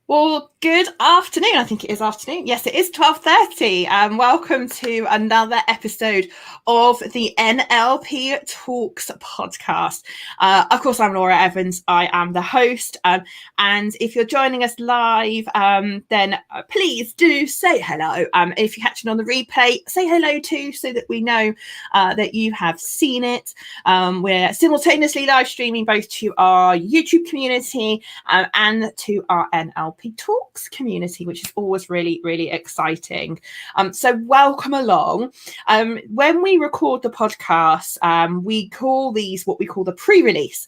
Well, good afternoon. I think it is afternoon. Yes, it is 12:30. Welcome to another episode of the NLP Talks podcast. Of course, I'm Laura Evans. I am the host. And if you're joining us live, then please do say hello. If you're catching on the replay, say hello too, so that we know that you have seen it. We're simultaneously live streaming both to our YouTube community and to our NLP Talks community, which is always really, really exciting. So welcome along. When we record the podcast, we call these what we call the pre-release.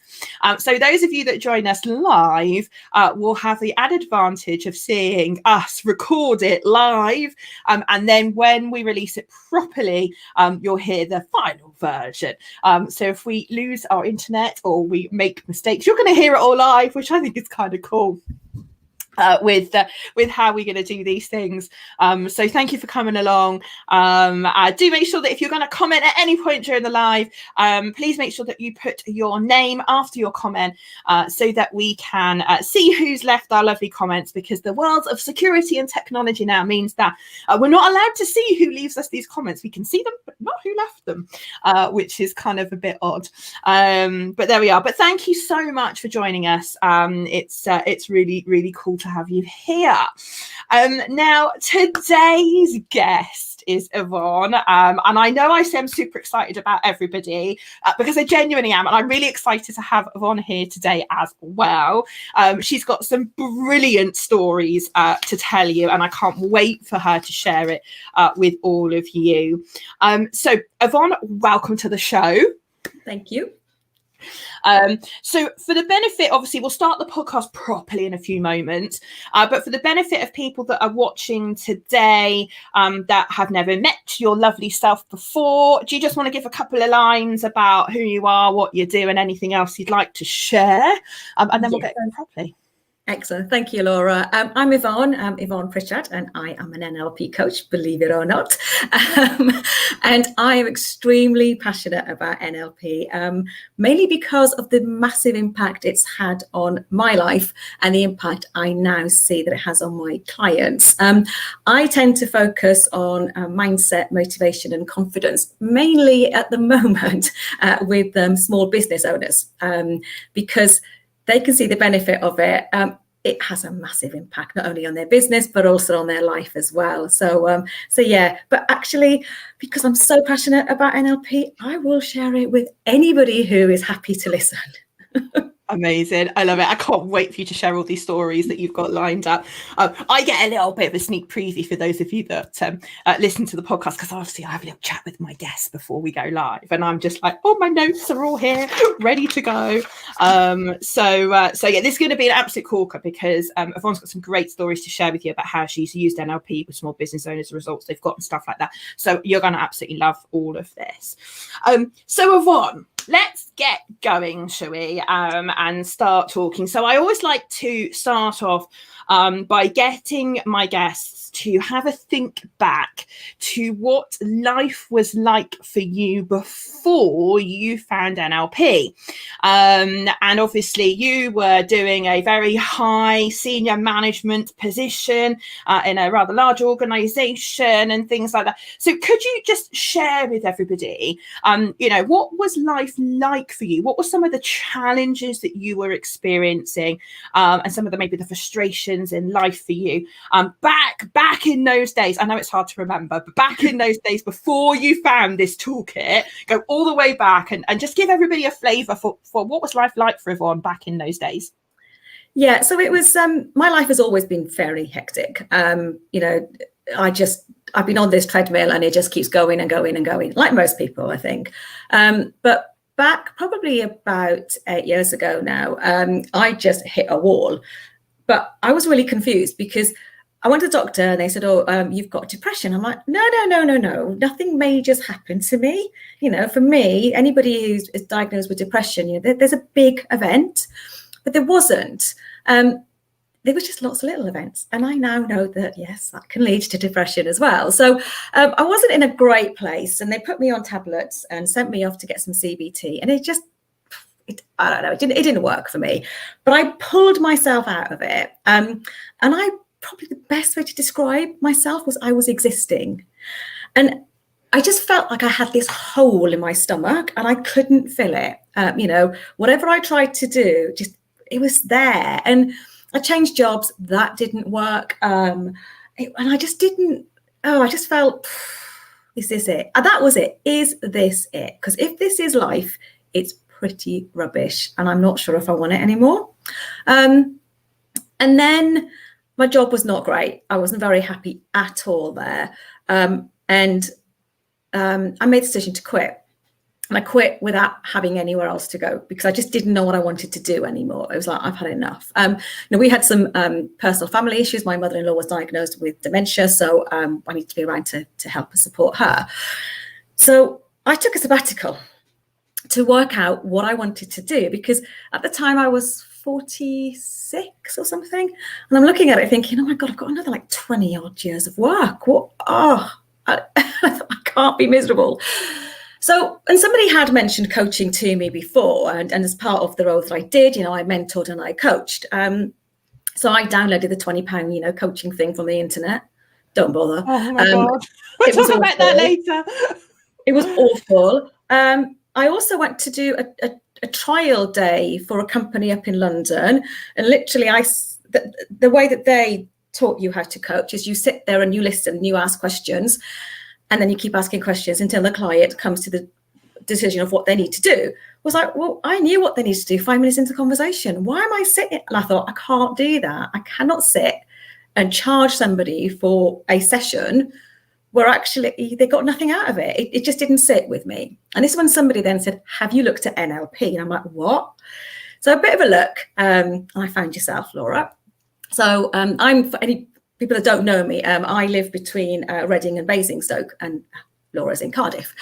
So those of you that join us live will have the added advantage of seeing us record it live. And then when we release it properly, you'll hear the final version. So if we lose our internet or we make mistakes, you're going to hear it all live, which I think is kind of cool. With how we're going to do these things. So thank you for coming along. Do make sure that if you're going to comment at any point during the live, please make sure that you put your name after your comment so that we can see who's left our lovely comments, because the world of security and technology now means that we're not allowed to see who leaves us these comments. We can see them, but not who left them, which is kind of a bit odd. But there we are. But thank you so much for joining us. It's really, really cool to have you here. Now, today's guest is Yvonne, and I know I say I'm super excited about everybody because I genuinely am, and I'm really excited to have Yvonne here today as well. She's got some brilliant stories to tell you, and I can't wait for her to share it with all of you. So Yvonne, welcome to the show. Thank you. So for the benefit, obviously, we'll start the podcast properly in a few moments, but for the benefit of people that are watching today that have never met your lovely self before, do you just want to give a couple of lines about who you are, what you do, and anything else you'd like to share? And then we'll get going properly. Excellent. Thank you, Laura. I'm Yvonne. I'm Yvonne Pritchard, and I am an NLP coach, believe it or not. And I am extremely passionate about NLP, mainly because of the massive impact it's had on my life and the impact I now see that it has on my clients. I tend to focus on mindset, motivation, and confidence, mainly at the moment with small business owners, because they can see the benefit of it. It has a massive impact, not only on their business, but also on their life as well. So yeah, but actually, because I'm so passionate about NLP, I will share it with anybody who is happy to listen. Amazing. I love it. I can't wait for you to share all these stories that you've got lined up. I get a little bit of a sneak preview for those of you that listen to the podcast, because obviously I have a little chat with my guests before we go live, and I'm just like, oh, my notes are all here, ready to go. So yeah, this is going to be an absolute corker, because Yvonne's got some great stories to share with you about how she's used NLP with small business owners, the results they've got and stuff like that. So you're going to absolutely love all of this. So Yvonne, let's get going, shall we, and start talking. So I always like to start off by getting my guests to have a think back to what life was like for you before you found NLP. And obviously you were doing a very high senior management position in a rather large organization and things like that. So could you just share with everybody, what was life like for you? What were some of the challenges that you were experiencing, and some of the maybe the frustrations in life for you back in those days? I know it's hard to remember, but back in those days before you found this toolkit, go all the way back and just give everybody a flavour for what was life like for Yvonne back in those days. Yeah, so it was, my life has always been fairly hectic. I've been on this treadmill and it just keeps going and going and going, like most people, I think. But back probably about 8 years ago now, I just hit a wall. But I was really confused because I went to the doctor and they said, you've got depression. I'm like, no. Nothing may just happen to me. For me, anybody who's diagnosed with depression, there's a big event, but there wasn't. There was just lots of little events. And I now know that, yes, that can lead to depression as well. So I wasn't in a great place, and they put me on tablets and sent me off to get some CBT. And I don't know, it didn't work for me, but I pulled myself out of it. And probably the best way to describe myself was I was existing. And I just felt like I had this hole in my stomach and I couldn't fill it. Whatever I tried to do, it was there. And I changed jobs, that didn't work. And I just didn't, I just felt, is this it? And that was it. Is this it? Because if this is life, it's pretty rubbish. And I'm not sure if I want it anymore. And then my job was not great. I wasn't very happy at all there. I made the decision to quit. And I quit without having anywhere else to go because I just didn't know what I wanted to do anymore. It was like, I've had enough. We had some personal family issues. My mother-in-law was diagnosed with dementia, so I needed to be around to help and support her. So I took a sabbatical to work out what I wanted to do, because at the time I was 46 or something. And I'm looking at it thinking, oh my God, I've got another like 20 odd years of work. What? I can't be miserable. So, and somebody had mentioned coaching to me before, and as part of the role that I did, I mentored and I coached. So I downloaded the £20, coaching thing from the internet. Don't bother. Oh my God. We'll talk about that later. It was awful. I also went to do a trial day for a company up in London, and literally the way that they taught you how to coach is you sit there and you listen, you ask questions, and then you keep asking questions until the client comes to the decision of what they need to do. I was like, well, I knew what they needed to do 5 minutes into the conversation. Why am I sitting? And I thought, I can't do that. I cannot sit and charge somebody for a session where actually they got nothing out of it. It just didn't sit with me. And this is when somebody then said, have you looked at NLP? And I'm like, what? So a bit of a look, and I found yourself, Laura. So I'm, for any people that don't know me, I live between Reading and Basingstoke, and Laura's in Cardiff.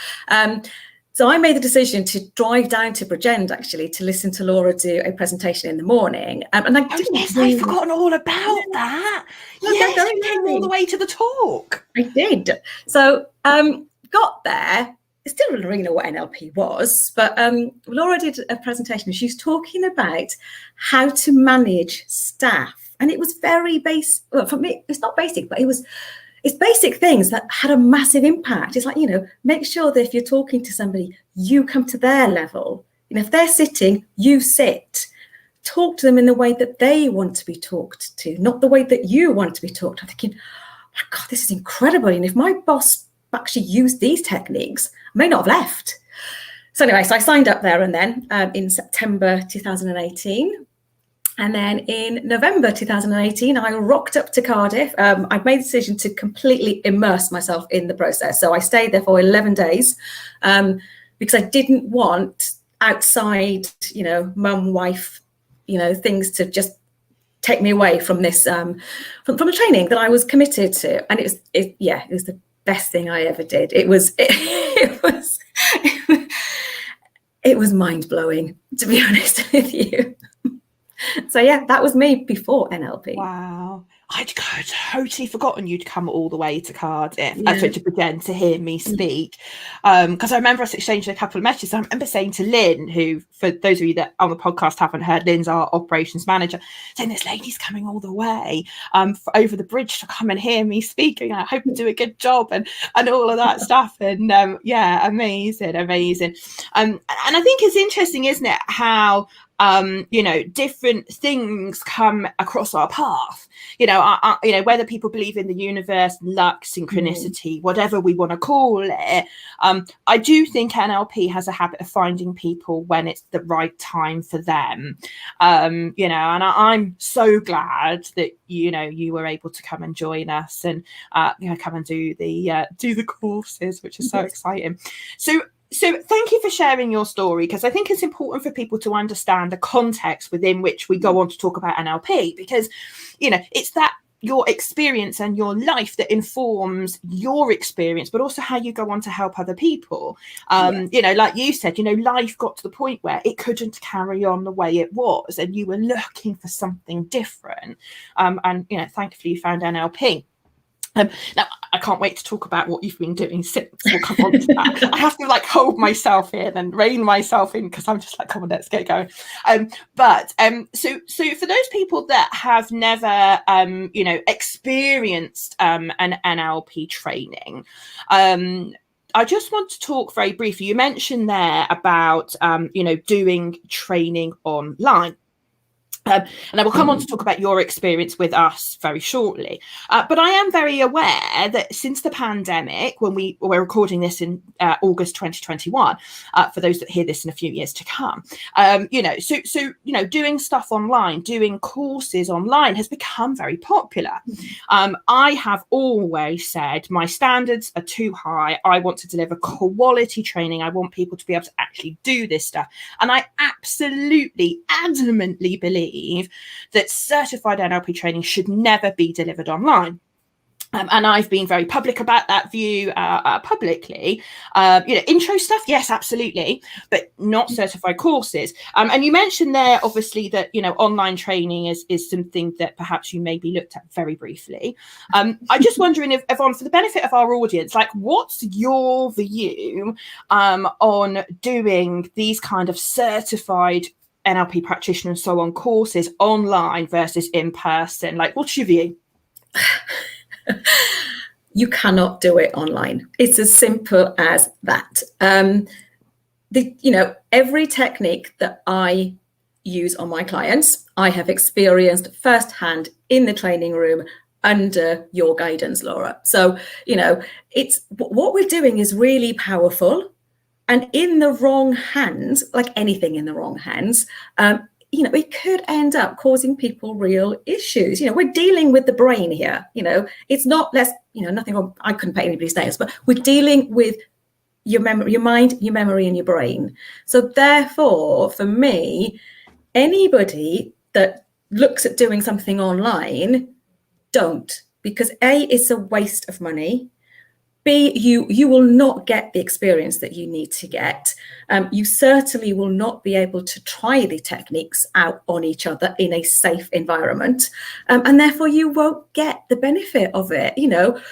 So I made the decision to drive down to Bridgend, actually, to listen to Laura do a presentation in the morning. And I'd forgotten all about that. Yes, you came all the way to the talk. I did. So got there. I still didn't really know what NLP was, but Laura did a presentation. She was talking about how to manage staff. And it was very basic. Well, for me, it's not basic, but it's basic things that had a massive impact. It's like, make sure that if you're talking to somebody, you come to their level. If they're sitting, you sit. Talk to them in the way that they want to be talked to, not the way that you want to be talked to. I'm thinking, oh my God, this is incredible. And if my boss actually used these techniques, I may not have left. So anyway, so I signed up there and then in September 2018. And then in November 2018, I rocked up to Cardiff. I'd made the decision to completely immerse myself in the process. So I stayed there for 11 days because I didn't want outside, mum, wife, things to just take me away from this, from the training that I was committed to. And it was the best thing I ever did. It was mind blowing, to be honest with you. So yeah, that was me before NLP. Wow. I'd totally forgotten you'd come all the way to Cardiff, to Bridgend to hear me speak. Because I remember us exchanging a couple of messages. I remember saying to Lynn, who, for those of you that on the podcast haven't heard, Lynn's our operations manager, saying this lady's coming all the way over the bridge to come and hear me speaking. I hope you do a good job and all of that stuff. And amazing. And I think it's interesting, isn't it, how different things come across our path, whether people believe in the universe, luck, synchronicity, whatever we want to call it. I do think NLP has a habit of finding people when it's the right time for them, and I'm so glad that you were able to come and join us and come and do the courses, which is so exciting. So thank you for sharing your story, because I think it's important for people to understand the context within which we go on to talk about NLP, because, it's that your experience and your life that informs your experience, but also how you go on to help other people. Like you said, life got to the point where it couldn't carry on the way it was, and you were looking for something different. And thankfully you found NLP. Now, I can't wait to talk about what you've been doing since. We'll come on to that. I have to like hold myself in and rein myself in because I'm just like, come on, let's get going. So for those people that have never, experienced an NLP training, I just want to talk very briefly. You mentioned there about, doing training online. And I will come on to talk about your experience with us very shortly. But I am very aware that since the pandemic, when we're recording this in August 2021, for those that hear this in a few years to come, doing stuff online, doing courses online has become very popular. I have always said my standards are too high. I want to deliver quality training. I want people to be able to actually do this stuff. And I absolutely, adamantly believe that certified NLP training should never be delivered online. And I've been very public about that view publicly. Intro stuff, yes, absolutely, but not certified courses. And you mentioned there, obviously, that online training is something that perhaps you maybe looked at very briefly. I'm just wondering if, Yvonne, for the benefit of our audience, like, what's your view on doing these kind of certified NLP practitioner and so on courses online versus in person? Like, what's your view? You cannot do it online. It's as simple as that. Every technique that I use on my clients, I have experienced firsthand in the training room under your guidance, Laura. So, it's what we're doing is really powerful. And in the wrong hands, like anything in the wrong hands, it could end up causing people real issues. We're dealing with the brain here. It's not nothing wrong. I couldn't put anybody's names, but we're dealing with your memory, your mind, your memory, and your brain. So therefore, for me, anybody that looks at doing something online, don't, because A, it's a waste of money. B, you will not get the experience that you need to get. You certainly will not be able to try the techniques out on each other in a safe environment. And therefore you won't get the benefit of it.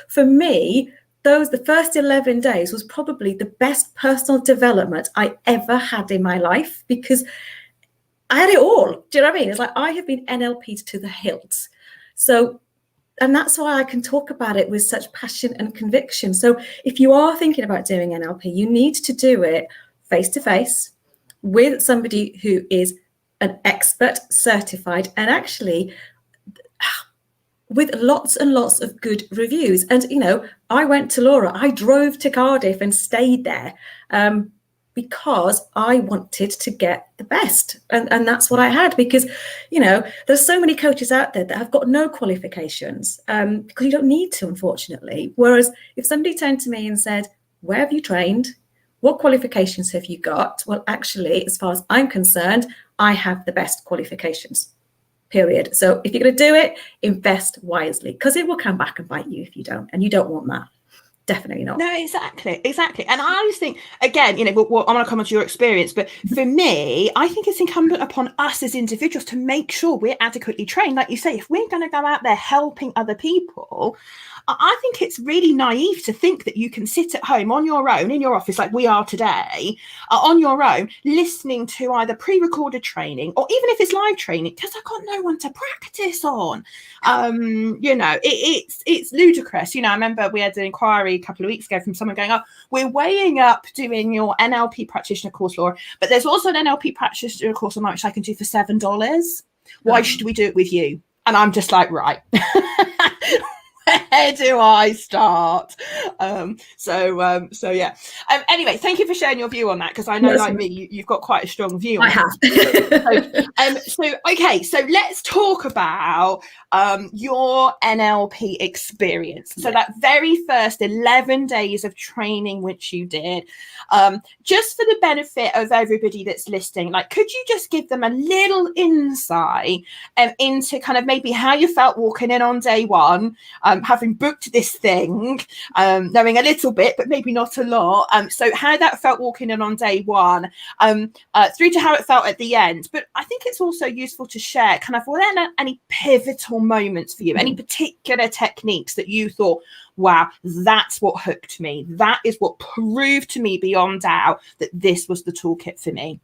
For me, the first 11 days was probably the best personal development I ever had in my life, because I had it all. Do you know what I mean? It's like I have been NLP'd to the hilt. And that's why I can talk about it with such passion and conviction. So if you are thinking about doing NLP, you need to do it face-to-face with somebody who is an expert, certified, and actually with lots and lots of good reviews. And, I went to Laura, I drove to Cardiff and stayed there because I wanted to get the best. And that's what I had, because, there's so many coaches out there that have got no qualifications because you don't need to, unfortunately. Whereas if somebody turned to me and said, where have you trained? What qualifications have you got? Well, actually, as far as I'm concerned, I have the best qualifications, period. So if you're going to do it, invest wisely, because it will come back and bite you if you don't. And you don't want that. Definitely not. No, exactly. And I just think, again, I'm going to come on to your experience, but for me, I think it's incumbent upon us as individuals to make sure we're adequately trained. Like you say, if we're going to go out there helping other people, I think it's really naive to think that you can sit at home on your own in your office like we are today, on your own, listening to either pre-recorded training or even if it's live training, because I've got no one to practice on. It's ludicrous. I remember we had an inquiry a couple of weeks ago from someone going, oh, we're weighing up doing your NLP practitioner course, Laura, but there's also an NLP practitioner course online which I can do for $7. Why should we do it with you? And I'm just like, right. Where do I start? Yeah. Anyway, thank you for sharing your view on that, because I know, like me, you've got quite a strong view on have. So let's talk about your NLP experience. So that very first 11 days of training which you did, just for the benefit of everybody that's listening, like, could you just give them a little insight into kind of maybe how you felt walking in on day one, having booked this thing, knowing a little bit, but maybe not a lot. So how that felt walking in on day one, through to how it felt at the end. But I think it's also useful to share kind of, were there any pivotal moments for you, any particular techniques that you thought, wow, that's what hooked me. That is what proved to me beyond doubt that this was the toolkit for me.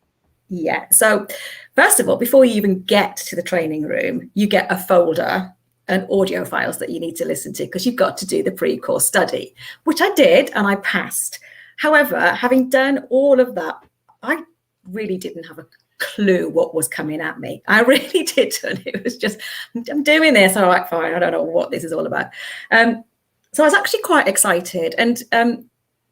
Yeah. So first of all, before you even get to the training room, you get a folder and audio files that you need to listen to, because you've got to do the pre-course study, which I did and I passed. However, having done all of that, I really didn't have a clue what was coming at me. I really didn't. It was just, I'm doing this. All right, fine. I don't know what this is all about. So I was actually quite excited. And,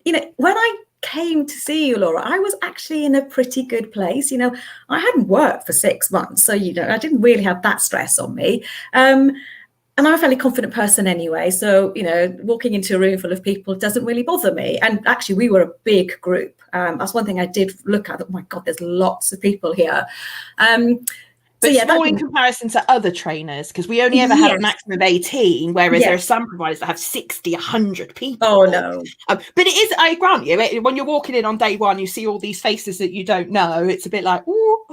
when I came to see you, Laura, I was actually in a pretty good place. I hadn't worked for 6 months. So, I didn't really have that stress on me. And I'm a fairly confident person anyway. So, walking into a room full of people doesn't really bother me. And actually, we were a big group. That's one thing I did look at. Oh, my God, there's lots of people here. But so small in comparison to other trainers, because we only ever had a maximum of 18, whereas there are some providers that have 60, 100 people. Oh, no. But it is, I grant you, when you're walking in on day one, you see all these faces that you don't know. It's a bit like, ooh.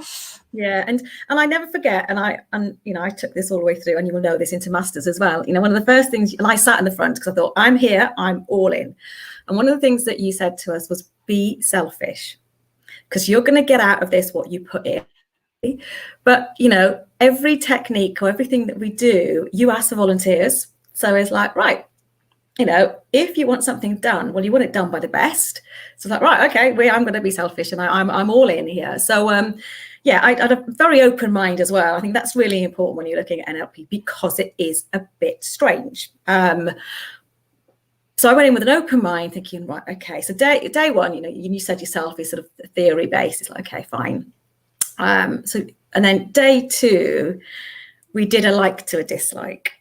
Yeah, and I never forget, and I took this all the way through, and you will know this into masters as well. One of the first things, and I sat in the front because I thought, I'm here, I'm all in. And one of the things that you said to us was, be selfish, because you're going to get out of this what you put in. But every technique or everything that we do, you ask for volunteers. So it's like, right, if you want something done, well, you want it done by the best. So it's like, right, okay, I'm going to be selfish, and I'm all in here. So I had a very open mind as well. I think that's really important when you're looking at NLP, because it is a bit strange. So I went in with an open mind, thinking, right, okay. So day one, you said yourself is sort of theory based. It's like, okay, fine. And then day two, we did a like to a dislike.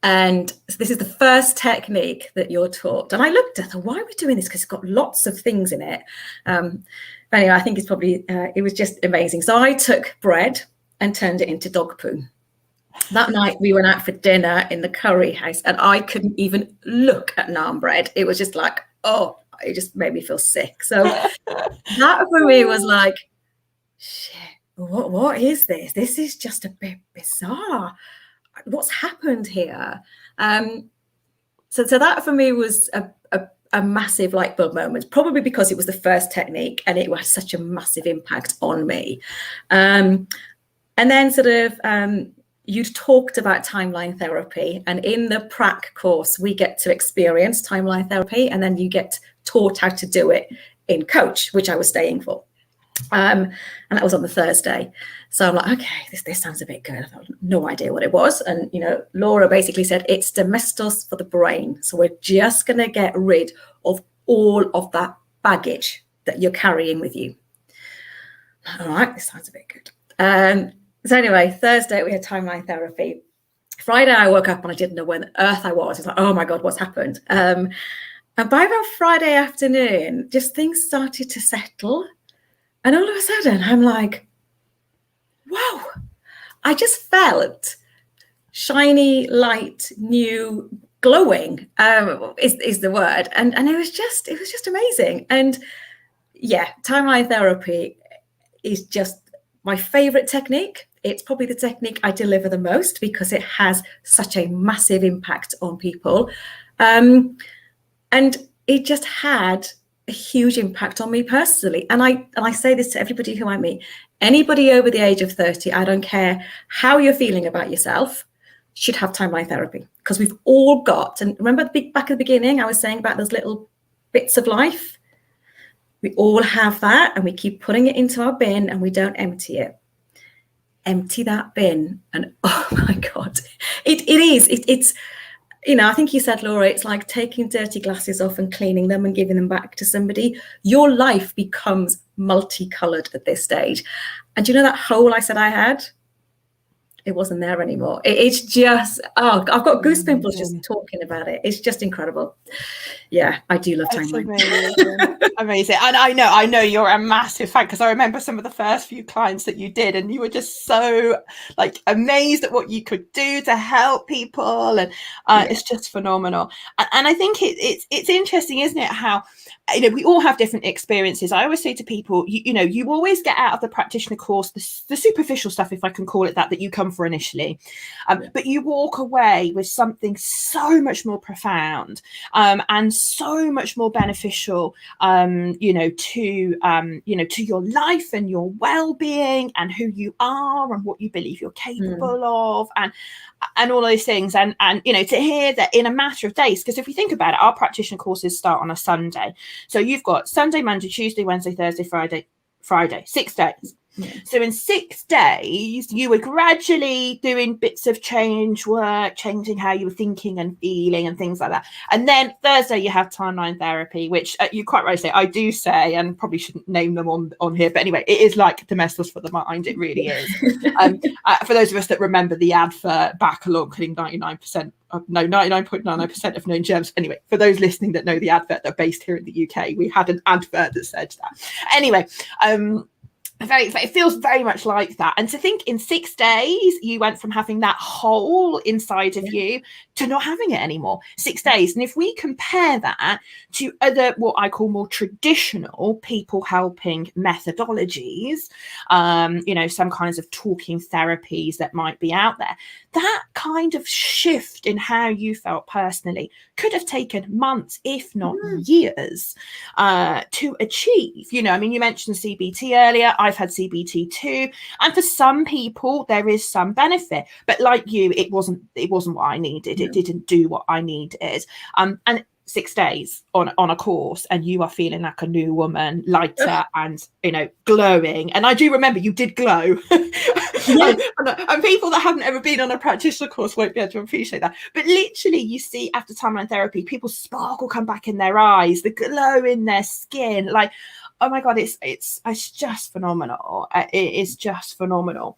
And this is the first technique that you're taught. And I looked at, why are we doing this? Because it's got lots of things in it. Anyway, I think it's probably, it was just amazing. So I took bread and turned it into dog poo. That night we went out for dinner in the curry house, and I couldn't even look at naan bread. It was just like, oh, it just made me feel sick. So that for me was like, shit, what is this? This is just a bit bizarre. What's happened here? So that for me was a massive light bulb moment, probably because it was the first technique and it had such a massive impact on me. And then sort of you'd talked about timeline therapy, and in the prac course we get to experience timeline therapy, and then you get taught how to do it in coach, which I was staying for. And that was on the Thursday. So I'm like, okay, this sounds a bit good. I thought, no idea what it was. And, Laura basically said, it's domestos for the brain. So we're just going to get rid of all of that baggage that you're carrying with you. All right, this sounds a bit good. So anyway, Thursday we had timeline therapy. Friday I woke up and I didn't know where on earth I was. It's like, oh my God, what's happened? And by about Friday afternoon, just things started to settle. And all of a sudden, I'm like, wow, I just felt shiny, light, new, glowing is the word. And it was just amazing. And yeah, timeline therapy is just my favorite technique. It's probably the technique I deliver the most because it has such a massive impact on people. And it just had a huge impact on me personally. And I say this to everybody who I meet, anybody over the age of 30, I don't care how you're feeling about yourself, should have timeline therapy, because we've all got, and remember back at the beginning, I was saying about those little bits of life, we all have that, and we keep putting it into our bin and we don't empty it. Empty that bin, and oh my God, it's I think you said, Laura, it's like taking dirty glasses off and cleaning them and giving them back to somebody. Your life becomes multicolored at this stage. And do you know that hole I said I had? It wasn't there anymore. It's just, I've got goose pimples just talking about it. It's just incredible. yeah, I do love That's timeline. amazing. Amazing. And I know you're a massive fan, because I remember some of the first few clients that you did, and you were just so like amazed at what you could do to help people, and it's just phenomenal. And I think it's interesting, isn't it, how we all have different experiences. I always say to people, you always get out of the practitioner course the superficial stuff, if I can call it that you come for initially, but you walk away with something so much more profound, and so much more beneficial, to your life and your well-being and who you are and what you believe you're capable of, and all those things, and to hear that in a matter of days, because if you think about it, our practitioner courses start on a Sunday, so you've got Sunday, Monday, Tuesday, Wednesday, Thursday, Friday, 6 days. So in 6 days, you were gradually doing bits of change work, changing how you were thinking and feeling and things like that. And then Thursday, you have timeline therapy, which you quite rightly say, I do say, and probably shouldn't name them on here, but anyway, it is like domestos for the mind. It really is. For those of us that remember the advert back along, I think 99.99% of known germs. Anyway, for those listening that know the advert that are based here in the UK, we had an advert that said that. Anyway, it feels very much like that. And to think in 6 days, you went from having that hole inside of you to not having it anymore. 6 days. And if we compare that to other, what I call more traditional people helping methodologies, some kinds of talking therapies that might be out there, that kind of shift in how you felt personally could have taken months, if not years, to achieve. You mentioned CBT earlier. I've had CBT too, and for some people there is some benefit, but like you, it wasn't what I needed. It didn't do what I needed. And 6 days on a course, and you are feeling like a new woman, lighter and glowing. And I do remember you did glow. And people that haven't ever been on a practitioner course won't be able to appreciate that. But literally, you see after timeline therapy, people's sparkle come back in their eyes, the glow in their skin, like, oh my God, it's just phenomenal. It is just phenomenal.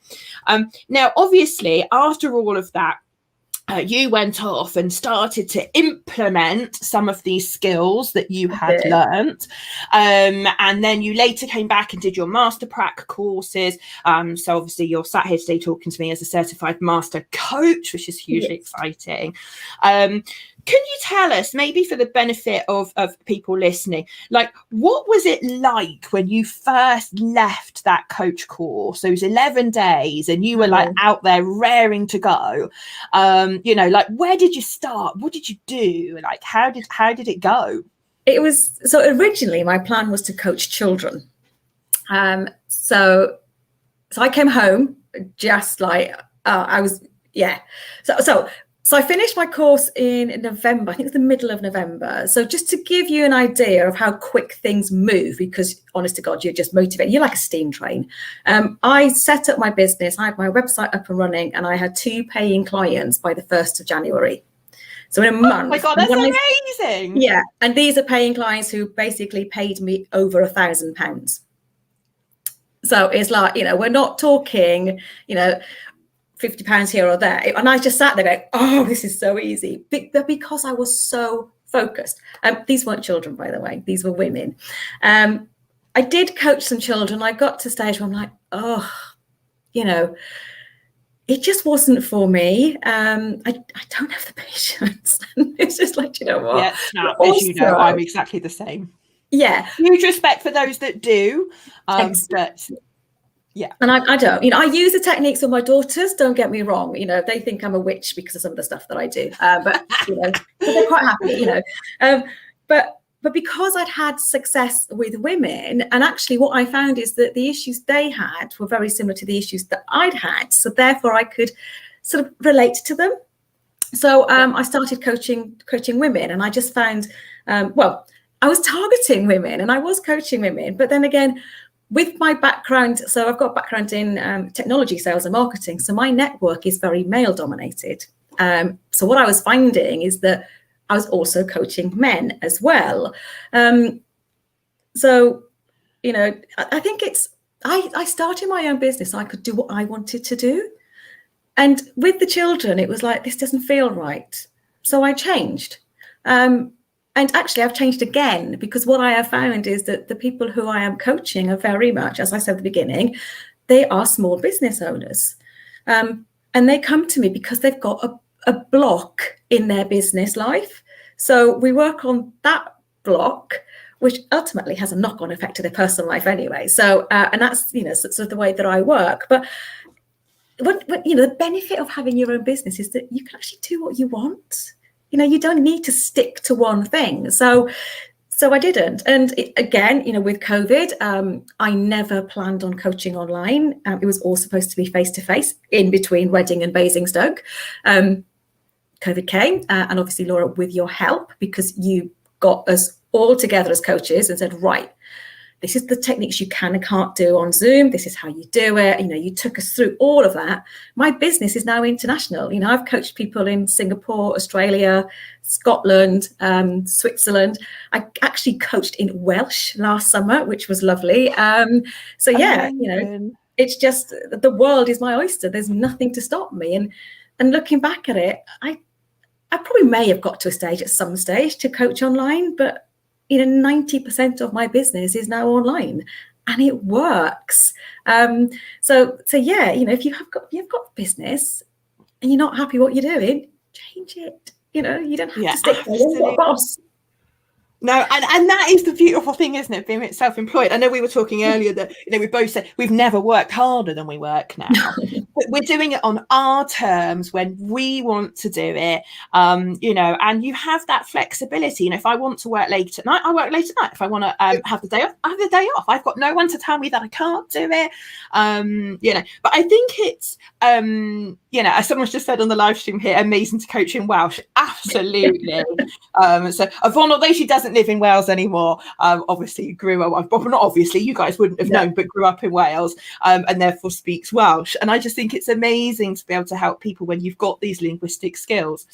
Now, obviously, after all of that, you went off and started to implement some of these skills that you had learnt. And then you later came back and did your master prac courses. So obviously you're sat here today talking to me as a certified master coach, which is hugely exciting. Can you tell us, maybe for the benefit of people listening, like, what was it like when you first left that coach course, those 11 days, and you were like out there raring to go? Like, where did you start? What did you do? Like, how did it go? It was, so originally my plan was to coach children. So I came home just like, So I finished my course in November. I think it's the middle of November. So just to give you an idea of how quick things move, because honest to God, you're just motivated. You're like a steam train. I set up my business. I had my website up and running, and I had 2 paying clients by the 1st of January. So in a month. Oh my God, that's amazing. Yeah. And these are paying clients who basically paid me over £1,000. So it's like, we're not talking, £50 here or there. And I just sat there going, oh, this is so easy. But because I was so focused. These weren't children, by the way. These were women. I did coach some children. I got to a stage where I'm like, it just wasn't for me. I don't have the patience. It's just like, you know what? Yeah, as you know, I'm exactly the same. Yeah. Huge respect for those that do. But yeah. And I don't, I use the techniques with my daughters, don't get me wrong. They think I'm a witch because of some of the stuff that I do. But they're quite happy, But because I'd had success with women, and actually what I found is that the issues they had were very similar to the issues that I'd had. So therefore I could sort of relate to them. So I started coaching women, and I just found, I was targeting women and I was coaching women. But then again, with my background, so I've got a background in technology, sales and marketing. So my network is very male dominated. So what I was finding is that I was also coaching men as well. So, I think I started my own business. I could do what I wanted to do. And with the children, it was like, this doesn't feel right. So I changed. And actually, I've changed again, because what I have found is that the people who I am coaching are very much, as I said at the beginning, they are small business owners. And they come to me because they've got a block in their business life. So we work on that block, which ultimately has a knock-on effect to their personal life anyway. So, and that's, sort of the way that I work. But what the benefit of having your own business is that you can actually do what you want. You don't need to stick to one thing. So I didn't. And again, with COVID, I never planned on coaching online. It was all supposed to be face-to-face in between wedding and Basingstoke. COVID came, and obviously, Laura, with your help, because you got us all together as coaches and said, right, this is the techniques you can and can't do on Zoom. This is how you do it. You took us through all of that. My business is now international. I've coached people in Singapore, Australia, Scotland, Switzerland. I actually coached in Welsh last summer, which was lovely. So yeah, Amazing. It's just, the world is my oyster. There's nothing to stop me. And looking back at it, I probably may have got to a stage at some stage to coach online, but 90% of my business is now online, and it works. So yeah, if you've got business and you're not happy what you're doing, change it. You don't have to stick to one boss. No, and that is the beautiful thing, isn't it? Being self-employed. I know we were talking earlier that we both said we've never worked harder than we work now. But we're doing it on our terms when we want to do it. And you have that flexibility. If I want to work late at night, I work late at night. If I want to have the day off, I have the day off. I've got no one to tell me that I can't do it. But I think it's as someone's just said on the live stream here, amazing to coach in Welsh. Absolutely. So Yvonne, although she doesn't live in Wales anymore, obviously grew up, well, not obviously, you guys wouldn't have known, but grew up in Wales, and therefore speaks Welsh. And I just think it's amazing to be able to help people when you've got these linguistic skills.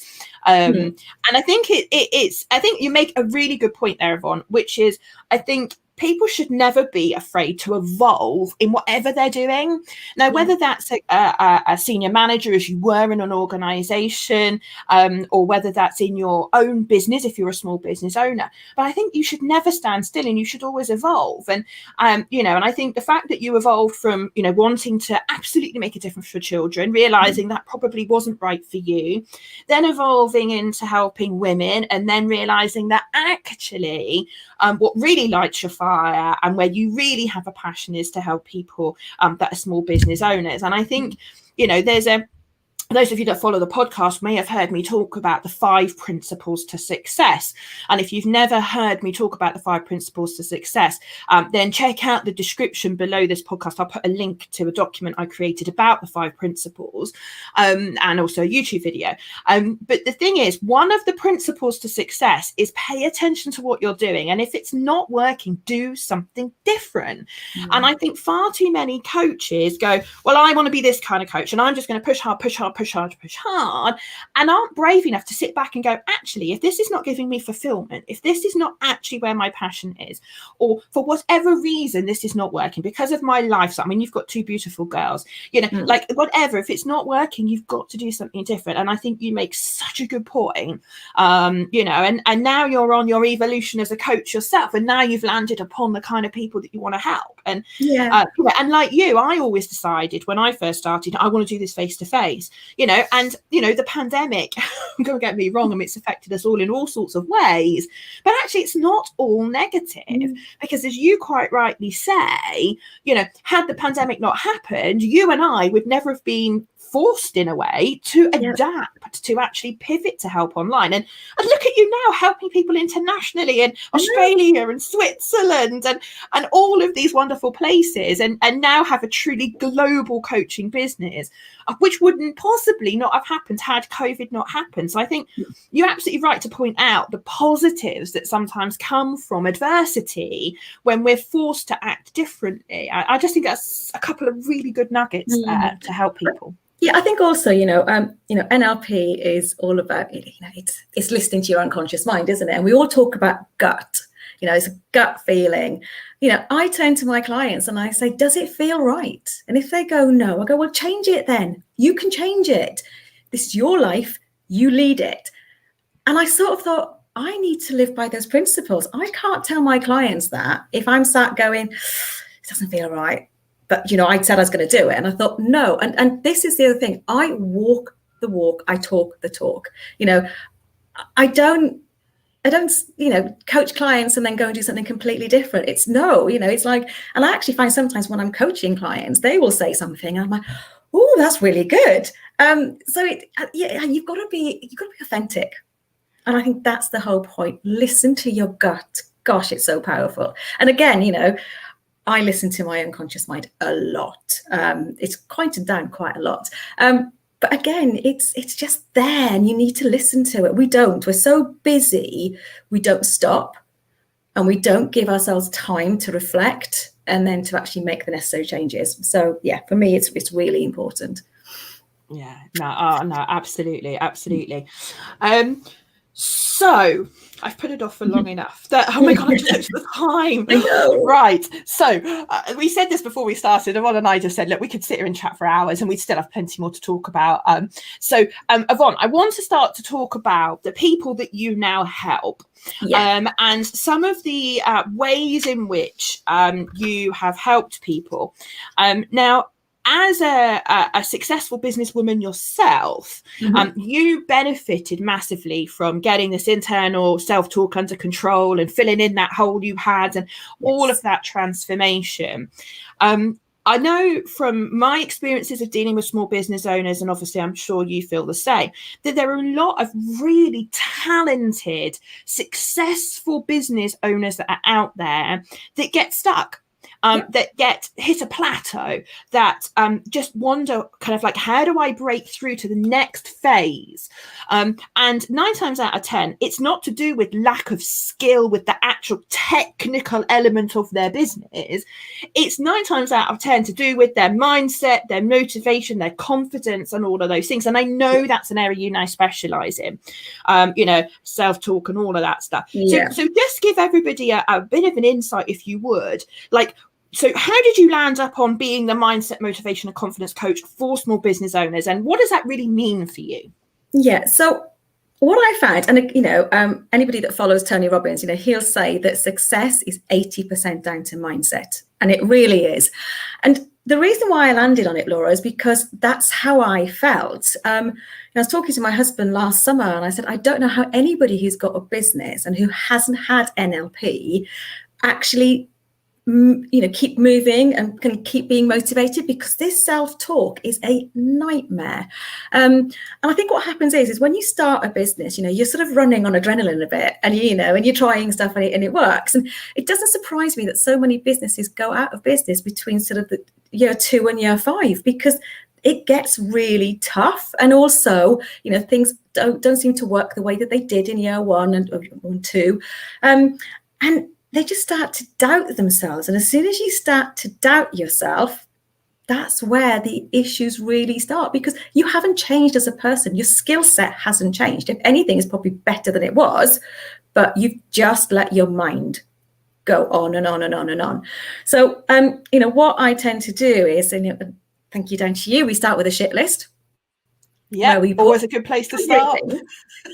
And I think I think you make a really good point there, Yvonne, which is, I think people should never be afraid to evolve in whatever they're doing. Now, whether that's a senior manager, as you were in an organization, or whether that's in your own business, if you're a small business owner. But I think you should never stand still, and you should always evolve. And, and I think the fact that you evolved from, wanting to absolutely make a difference for children, realizing that probably wasn't right for you, then evolving into helping women, and then realizing that actually what really lights your fire and where you really have a passion is to help people that are small business owners. And I think, those of you that follow the podcast may have heard me talk about the 5 principles to success. And if you've never heard me talk about the 5 principles to success, then check out the description below this podcast. I'll put a link to a document I created about the 5 principles, and also a YouTube video. But the thing is, one of the principles to success is pay attention to what you're doing. And if it's not working, do something different. And I think far too many coaches go, well, I want to be this kind of coach, and I'm just going to push hard, and aren't brave enough to sit back and go, actually, if this is not giving me fulfillment, if this is not actually where my passion is, or for whatever reason this is not working because of my lifestyle. I mean, you've got 2 beautiful girls, like whatever, if it's not working, you've got to do something different. And I think you make such a good point, and now you're on your evolution as a coach yourself, and now you've landed upon the kind of people that you want to help. And and like you, I always decided when I first started, I want to do this face to face. The pandemic, don't get me wrong, it's affected us all in all sorts of ways, but actually it's not all negative, because as you quite rightly say, had the pandemic not happened, you and I would never have been forced in a way to adapt, to actually pivot to help online. And look at you now, helping people internationally in Australia and Switzerland and all of these wonderful places, and now have a truly global coaching business, which wouldn't possibly not have happened had COVID not happened. So I think you're absolutely right to point out the positives that sometimes come from adversity when we're forced to act differently. I just think that's a couple of really good nuggets to help people. Yeah, I think also, NLP is all about, it's listening to your unconscious mind, isn't it? And we all talk about gut, it's a gut feeling. I turn to my clients and I say, does it feel right? And if they go, no, I go, well, change it then. You can change it. This is your life. You lead it. And I sort of thought, I need to live by those principles. I can't tell my clients that if I'm sat going, it doesn't feel right. But, I said I was going to do it. And I thought, no. And this is the other thing. I walk the walk. I talk the talk. I don't, coach clients and then go and do something completely different. It's it's like, and I actually find sometimes when I'm coaching clients, they will say something and I'm like, oh, that's really good. You've got to be authentic. And I think that's the whole point. Listen to your gut. Gosh, it's so powerful. And again, I listen to my unconscious mind a lot. It's quieted down quite a lot. But again, it's just there and you need to listen to it. We're so busy, we don't stop and we don't give ourselves time to reflect and then to actually make the necessary changes. So yeah, for me, it's really important. Yeah, no, absolutely. So I've put it off for long enough that, oh my God, I just looked at the time. I know. Right. So we said this before we started. Yvonne and I just said, look, we could sit here and chat for hours and we'd still have plenty more to talk about. Yvonne, I want to start to talk about the people that you now help. Yeah. And some of the ways in which you have helped people. Now, as a successful businesswoman yourself, you benefited massively from getting this internal self-talk under control and filling in that hole you had and all of that transformation. I know from my experiences of dealing with small business owners, and obviously I'm sure you feel the same, that there are a lot of really talented, successful business owners that are out there that get stuck. That get hit a plateau, that just wonder kind of like, how do I break through to the next phase? And 9 times out of 10, it's not to do with lack of skill with the actual technical element of their business. It's 9 times out of 10 to do with their mindset, their motivation, their confidence, and all of those things. And I know that's an area you now specialise in, self-talk and all of that stuff. Yeah. So just give everybody a bit of an insight, if you would, like, so how did you land up on being the mindset, motivation and confidence coach for small business owners? And what does that really mean for you? Yeah. So what I found, and, anybody that follows Tony Robbins, he'll say that success is 80% down to mindset. And it really is. And the reason why I landed on it, Laura, is because that's how I felt. I was talking to my husband last summer and I said, I don't know how anybody who's got a business and who hasn't had NLP actually keep moving and can keep being motivated, because this self-talk is a nightmare. And I think what happens is when you start a business, you're sort of running on adrenaline a bit, and and you're trying stuff and it works. And it doesn't surprise me that so many businesses go out of business between sort of the year 2 and year 5, because it gets really tough. And also, things don't seem to work the way that they did in year 1 and 2. And they just start to doubt themselves. And as soon as you start to doubt yourself, that's where the issues really start, because you haven't changed as a person. Your skill set hasn't changed. If anything, it's probably better than it was, but you've just let your mind go on and on and on and on. So, what I tend to do is, and thank you down to you, we start with a shit list. Yeah, always a good place to start.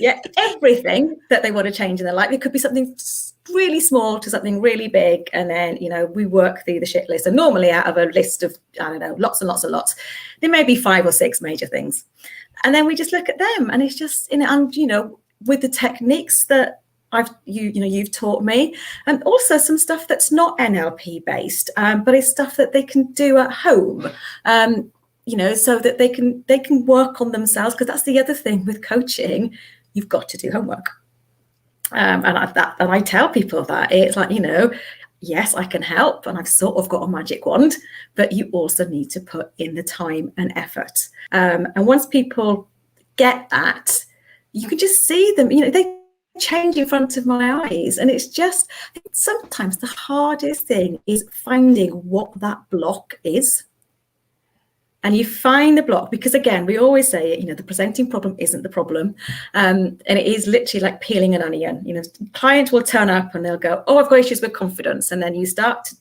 Yeah, everything that they want to change in their life. It could be something really small to something really big, and then we work through the shit list. And normally out of a list of, I don't know, lots and lots and lots, there may be 5 or 6 major things, and then we just look at them. And it's just with the techniques that you've taught me, and also some stuff that's not NLP based, but it's stuff that they can do at home. So that they can work on themselves, because that's the other thing with coaching. You've got to do homework. And I tell people that it's like, yes, I can help, and I've sort of got a magic wand, but you also need to put in the time and effort. And once people get that, you can just see them, they change in front of my eyes. And it's just, I think sometimes the hardest thing is finding what that block is. And you find the block, because again, we always say, the presenting problem isn't the problem. And it is literally like peeling an onion. Clients will turn up and they'll go, oh, I've got issues with confidence. And then you start to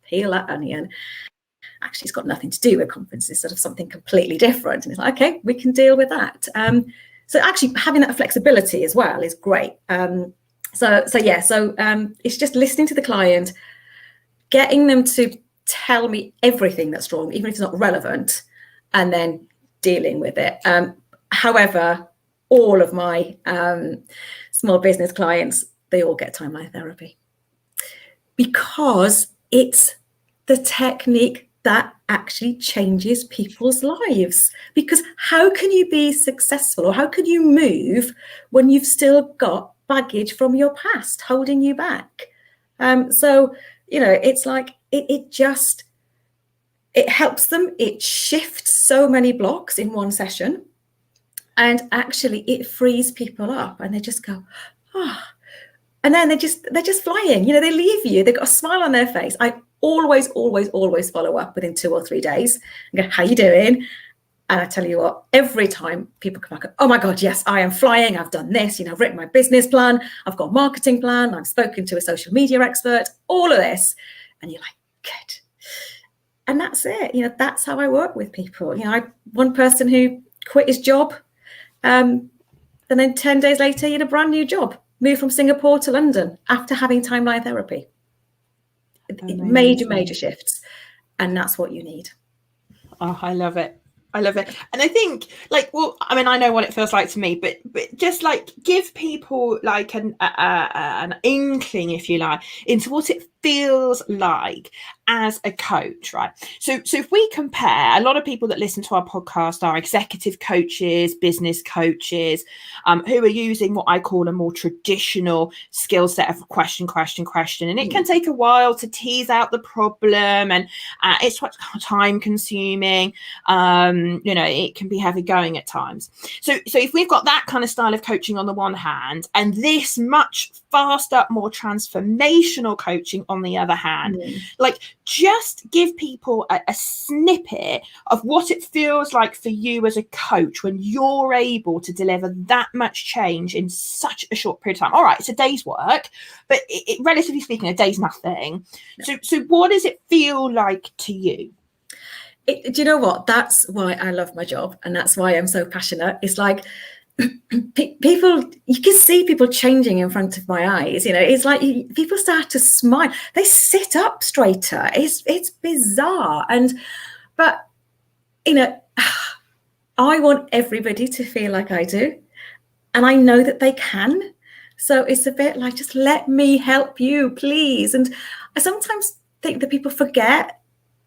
peel that onion. Actually, it's got nothing to do with confidence. It's sort of something completely different. And it's like, okay, we can deal with that. So actually having that flexibility as well is great. So it's just listening to the client, getting them to tell me everything that's wrong, even if it's not relevant, and then dealing with it. However, all of my small business clients, they all get timeline therapy, because it's the technique that actually changes people's lives. Because how can you be successful, or how can you move when you've still got baggage from your past holding you back? So, it's like it helps them. It shifts so many blocks in one session, and actually it frees people up, and they just go, oh, and then they're just flying. They leave you. They've got a smile on their face. I always follow up within 2 or 3 days and go, how you doing? And I tell you what, every time people come back, oh my God, yes, I am flying. I've done this, I've written my business plan. I've got a marketing plan. I've spoken to a social media expert, all of this. And you're like, good. And that's it. That's how I work with people. One person who quit his job, and then 10 days later, he had a brand new job, moved from Singapore to London after having timeline therapy. Major shifts. And that's what you need. Oh, I love it. And I think, I know what it feels like to me, but just give people an inkling, if you like, into what it feels like as a coach, right? So if we compare, a lot of people that listen to our podcast are executive coaches, business coaches, who are using what I call a more traditional skill set of question. And it can take a while to tease out the problem, and it's time consuming. It can be heavy going at times. So if we've got that kind of style of coaching on the one hand, and this much faster, more transformational coaching on the other hand, just give people a snippet of what it feels like for you as a coach when you're able to deliver that much change in such a short period of time. All right, it's a day's work, but relatively speaking, a day's nothing. So what does it feel like to you? Do you know what? That's why I love my job, and that's why I'm so passionate. It's like people, you can see people changing in front of my eyes. It's like people start to smile. They sit up straighter. It's bizarre. But I want everybody to feel like I do, and I know that they can. So it's a bit like, just let me help you, please. And I sometimes think that people forget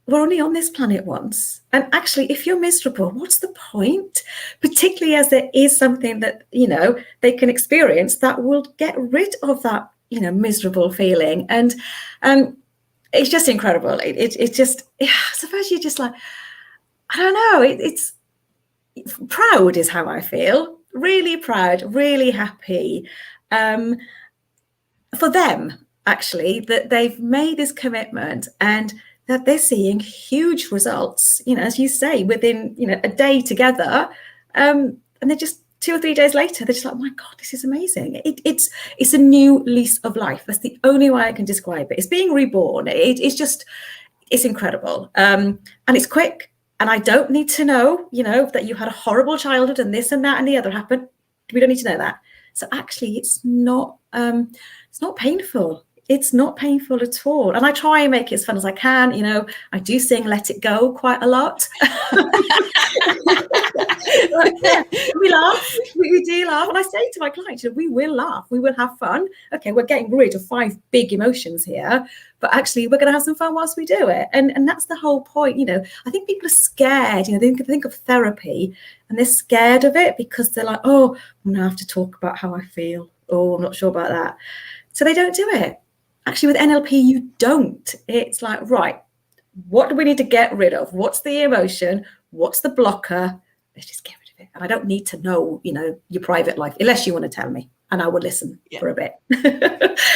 we're only on this planet once. And actually, if you're miserable, what's the point? Particularly as there is something that, they can experience that will get rid of that, miserable feeling. And it's just incredible. It's just, I suppose you're just like, I don't know, it's proud is how I feel. Really proud, really happy for them, actually, that they've made this commitment and that they're seeing huge results, as you say, within, a day together. And they're just 2 or 3 days later, they're just like, oh my God, this is amazing. It's a new lease of life. That's the only way I can describe it. It's being reborn. It's incredible. And it's quick. And I don't need to know, that you had a horrible childhood and this and that and the other happened. We don't need to know that. So actually, it's not painful. It's not painful at all. And I try and make it as fun as I can. I do sing Let It Go quite a lot. We laugh. We do laugh. And I say to my clients, we will laugh. We will have fun. Okay, we're getting rid of 5 big emotions here, but actually we're going to have some fun whilst we do it. And that's the whole point. I think people are scared. They think of therapy and they're scared of it because they're like, oh, I'm going to have to talk about how I feel. Oh, I'm not sure about that. So they don't do it. Actually, with NLP, you don't. It's like, right, what do we need to get rid of? What's the emotion? What's the blocker? Let's just get rid of it. And I don't need to know, your private life, unless you want to tell me. and I would listen for a bit.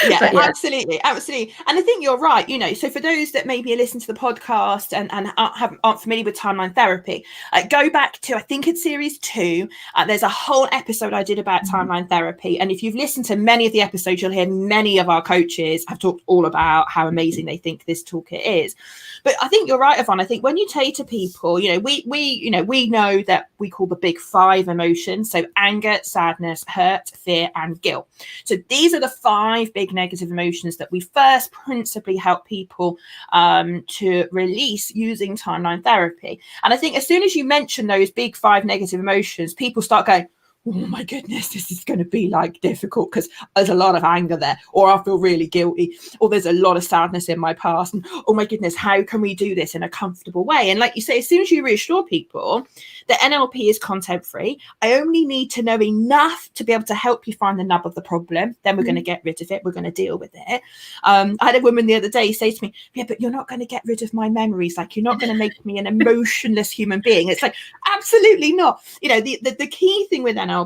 Yeah, absolutely. And I think you're right. So for those that maybe listen to the podcast and aren't familiar with timeline therapy, go back to, I think it's series 2. There's a whole episode I did about timeline therapy. And if you've listened to many of the episodes, you'll hear many of our coaches have talked all about how amazing they think this toolkit is. But I think you're right, Yvonne. I think when you say to people, we know that we call the big 5 emotions. So anger, sadness, hurt, fear, and guilt. So these are the 5 big negative emotions that we first principally help people to release using timeline therapy. And I think as soon as you mention those big 5 negative emotions, people start going, oh my goodness, this is going to be like difficult because there's a lot of anger there, or I feel really guilty, or there's a lot of sadness in my past, and oh my goodness, how can we do this in a comfortable way? And like you say, as soon as you reassure people that NLP is content free, I only need to know enough to be able to help you find the nub of the problem, then we're going to get rid of it, we're going to deal with it. I had a woman the other day say to me, yeah, but you're not going to get rid of my memories, like you're not going to make me an emotionless human being. It's like, absolutely not. The key thing with NLP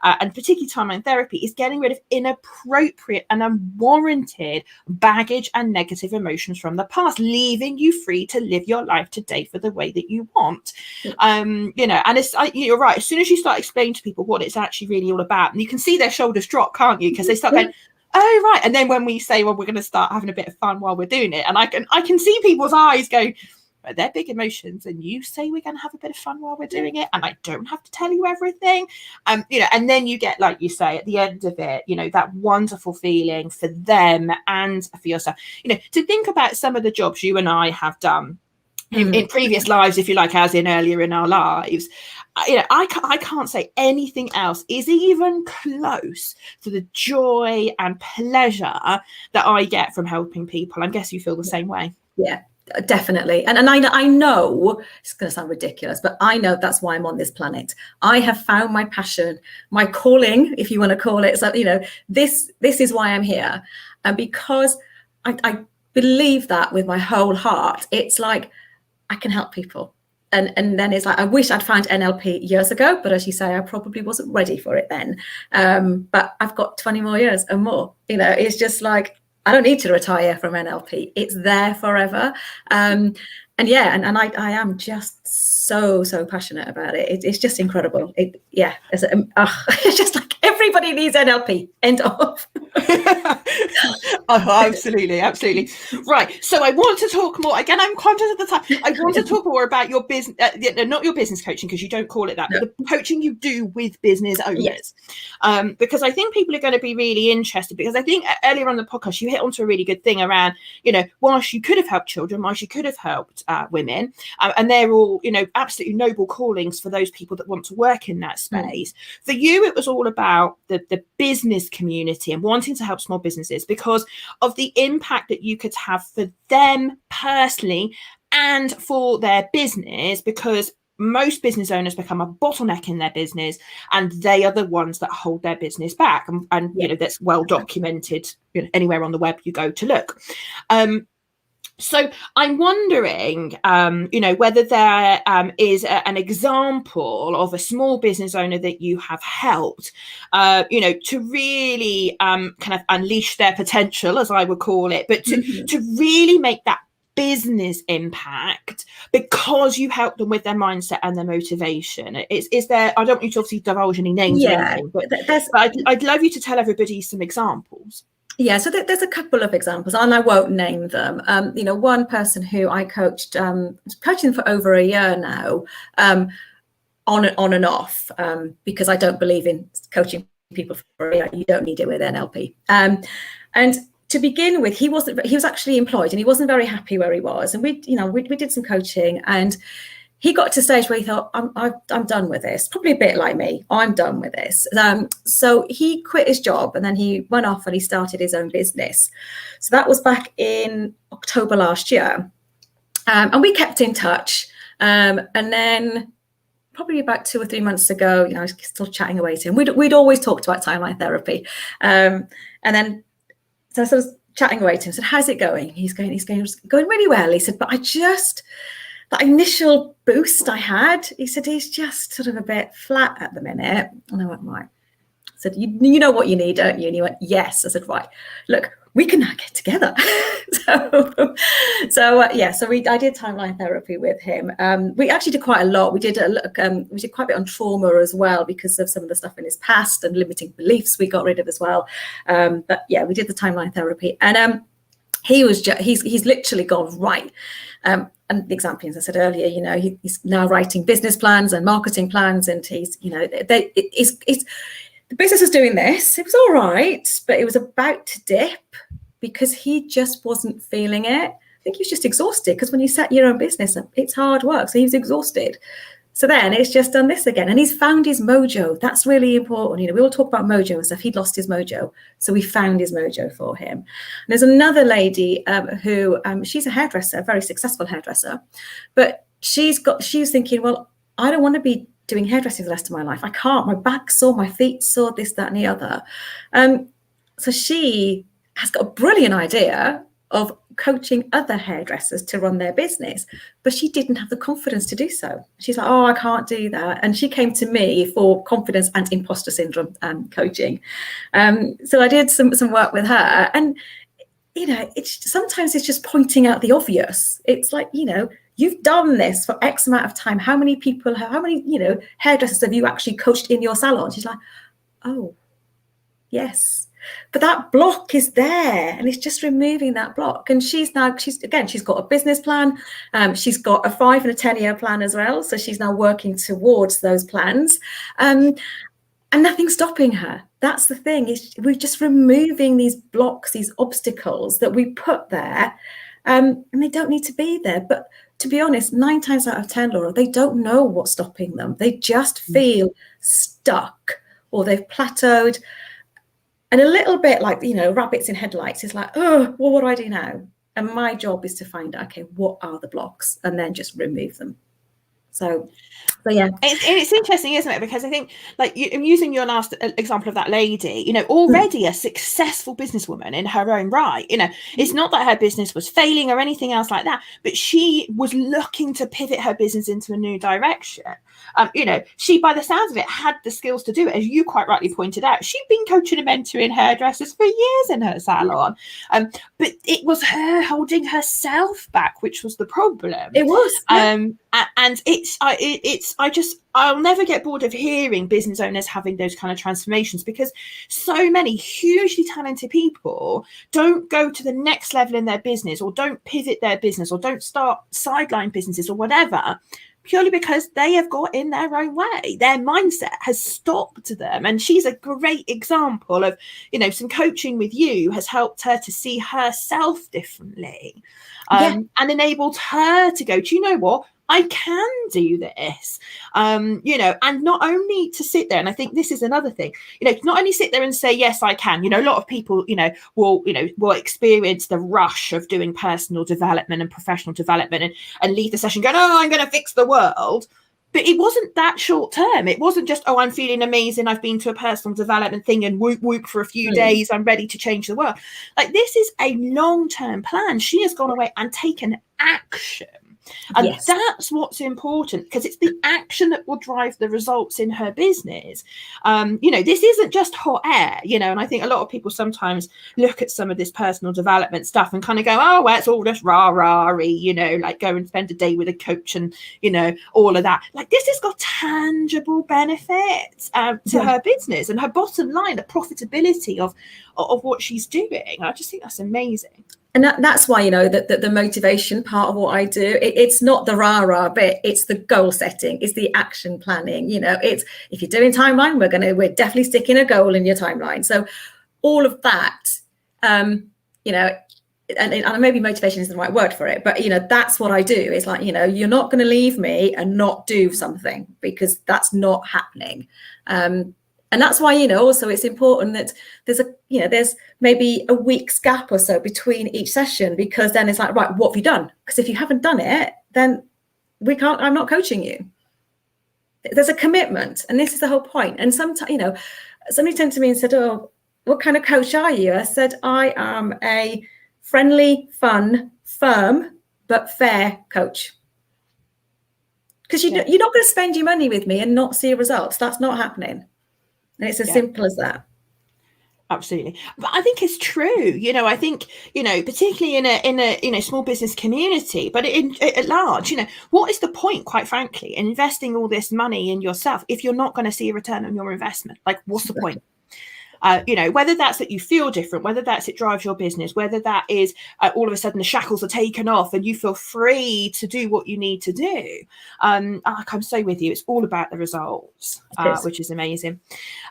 and particularly timeline therapy is getting rid of inappropriate and unwarranted baggage and negative emotions from the past, leaving you free to live your life today for the way that you want. And you're right, as soon as you start explaining to people what it's actually really all about, and you can see their shoulders drop, can't you, because they start going, oh right. And then when we say, well, we're going to start having a bit of fun while we're doing it, and I can see people's eyes go, they're big emotions, and you say we're going to have a bit of fun while we're doing it, and I don't have to tell you everything. And then you get, like you say, at the end of it, that wonderful feeling for them and for yourself, to think about some of the jobs you and I have done in previous lives, if you like, as in earlier in our lives. I can't say anything else is even close to the joy and pleasure that I get from helping people. I guess you feel the same way. Yeah. Definitely. And I know it's going to sound ridiculous, but I know that's why I'm on this planet. I have found my passion, my calling, if you want to call it. So, this is why I'm here. And because I believe that with my whole heart, it's like I can help people. And then it's like, I wish I'd found NLP years ago, but as you say, I probably wasn't ready for it then. But I've got 20 more years and more. It's just like, I don't need to retire from NLP. It's there forever. And I am just so passionate about it. It's just incredible. It's just like everybody needs NLP. End of. Oh, absolutely. Right. So I want to talk more. Again, I'm conscious of the time. I want to talk more about your business, not your business coaching, because you don't call it that, but the coaching you do with business owners. Yes. Because I think people are going to be really interested, because I think earlier on the podcast, you hit onto a really good thing around, whilst you could have helped children, whilst you could have helped women, and they're all, absolutely noble callings for those people that want to work in that space. For you, it was all about the business community and wanting to help small businesses because of the impact that you could have for them personally and for their business, because most business owners become a bottleneck in their business, and they are the ones that hold their business back. And that's well documented anywhere on the web you go to look. So I'm wondering, whether there is an example of a small business owner that you have helped, to really kind of unleash their potential, as I would call it, but to really make that business impact because you help them with their mindset and their motivation. Is there? I don't want you to obviously divulge any names or anything, but I'd love you to tell everybody some examples. Yeah, so there's a couple of examples, and I won't name them. One person who I coached, coaching for over a year now, on and off, because I don't believe in coaching people for a year. You don't need it with NLP. And to begin with, he was actually employed, and he wasn't very happy where he was. And we did some coaching, and he got to a stage where he thought, I'm done with this. Probably a bit like me. I'm done with this. So he quit his job, and then he went off and he started his own business. So that was back in October last year. And we kept in touch. And then probably about 2 or 3 months ago, I was still chatting away to him. We'd always talked about timeline therapy. And then so I was chatting away to him. I said, how's it going? He's going really well. He said, but that initial boost I had, he said, he's just sort of a bit flat at the minute. And I went, right, said, you know what you need, don't you? And he went, yes. I said, right, look, we can now get together. So I did timeline therapy with him. We actually did quite a lot. We did quite a bit on trauma as well, because of some of the stuff in his past and limiting beliefs we got rid of as well. But yeah, we did the timeline therapy, and he's literally gone right. And the example, as I said earlier, you know, he's now writing business plans and marketing plans, and he's, you know, the business was doing this. It was all right, but it was about to dip because he just wasn't feeling it. I think he was just exhausted, because when you set your own business up, it's hard work. So he was exhausted. So then it's just done this again, and he's found his mojo. That's really important. You know, we all talk about mojo and stuff. He'd lost his mojo, so we found his mojo for him. And there's another lady who she's a hairdresser, a very successful hairdresser, but she was thinking, well, I don't want to be doing hairdressing for the rest of my life. I can't. My back's sore, my feet sore, this, that, and the other. So she has got a brilliant idea of coaching other hairdressers to run their business, but she didn't have the confidence to do so. She's like, oh, I can't do that. And she came to me for confidence and imposter syndrome coaching. So I did some work with her, and you know, sometimes it's just pointing out the obvious. It's like, you know, you've done this for X amount of time. How many you know, hairdressers have you actually coached in your salon? She's like, oh, yes. But that block is there, and it's just removing that block. And she's got a business plan. She's got a 5 and a 10-year plan as well. So she's now working towards those plans. And nothing's stopping her. That's the thing, is we're just removing these blocks, these obstacles that we put there. And they don't need to be there. But to be honest, 9 times out of 10, Laura, they don't know what's stopping them. They just feel stuck, or they've plateaued. And a little bit like, you know, rabbits in headlights. It's like, oh, well, what do I do now? And my job is to find out, okay, what are the blocks? And then just remove them. So yeah. It's interesting, isn't it? Because I think, like, I'm using your last example of that lady, you know, already a successful businesswoman in her own right. You know, it's not that her business was failing or anything else like that, but she was looking to pivot her business into a new direction. You know, she, by the sounds of it, had the skills to do it. As you quite rightly pointed out, she'd been coaching and mentoring hairdressers for years in her salon. But it was her holding herself back, which was the problem. It was. And I'll never get bored of hearing business owners having those kind of transformations, because so many hugely talented people don't go to the next level in their business, or don't pivot their business, or don't start sideline businesses or whatever, purely because they have got in their own way. Their mindset has stopped them. And she's a great example of, you know, some coaching with you has helped her to see herself differently, and enabled her to go, do you know what? I can do this, you know, and not only to sit there. And I think this is another thing, you know, not only sit there and say, yes, I can. You know, a lot of people, you know, will experience the rush of doing personal development and professional development and leave the session going, oh, I'm going to fix the world. But it wasn't that short term. It wasn't just, oh, I'm feeling amazing, I've been to a personal development thing and whoop, whoop for a few days, I'm ready to change the world. Like, this is a long-term plan. She has gone away and taken action. And that's what's important, because it's the action that will drive the results in her business. You know, this isn't just hot air, you know, and I think a lot of people sometimes look at some of this personal development stuff and kind of go, oh, well, it's all just rah-rah-y, you know, like go and spend a day with a coach and, you know, all of that. Like, this has got tangible benefits to her business and her bottom line, the profitability of what she's doing. I just think that's amazing. And that's why, you know, that the motivation part of what I do, it's not the rah-rah bit, it's the goal setting, it's the action planning. You know, it's, if you're doing timeline, we're definitely sticking a goal in your timeline. So all of that, you know, and maybe motivation isn't the right word for it, but, you know, that's what I do. It's like, you know, you're not going to leave me and not do something, because that's not happening. And that's why, you know, also it's important that there's maybe a week's gap or so between each session, because then it's like, right, what have you done? Because if you haven't done it, then I'm not coaching you. There's a commitment. And this is the whole point. And sometimes, you know, somebody turned to me and said, oh, what kind of coach are you? I said, I am a friendly, fun, firm, but fair coach. Because you're not going to spend your money with me and not see results. That's not happening. And it's as simple as that. Absolutely. But I think it's true. I think, particularly in a small business community, but at large, what is the point, quite frankly, in investing all this money in yourself if you're not going to see a return on your investment? Like, what's the point? Whether that's that you feel different, whether that's it drives your business, whether that is all of a sudden the shackles are taken off and you feel free to do what you need to do. I'm so with you. It's all about the results, which is amazing.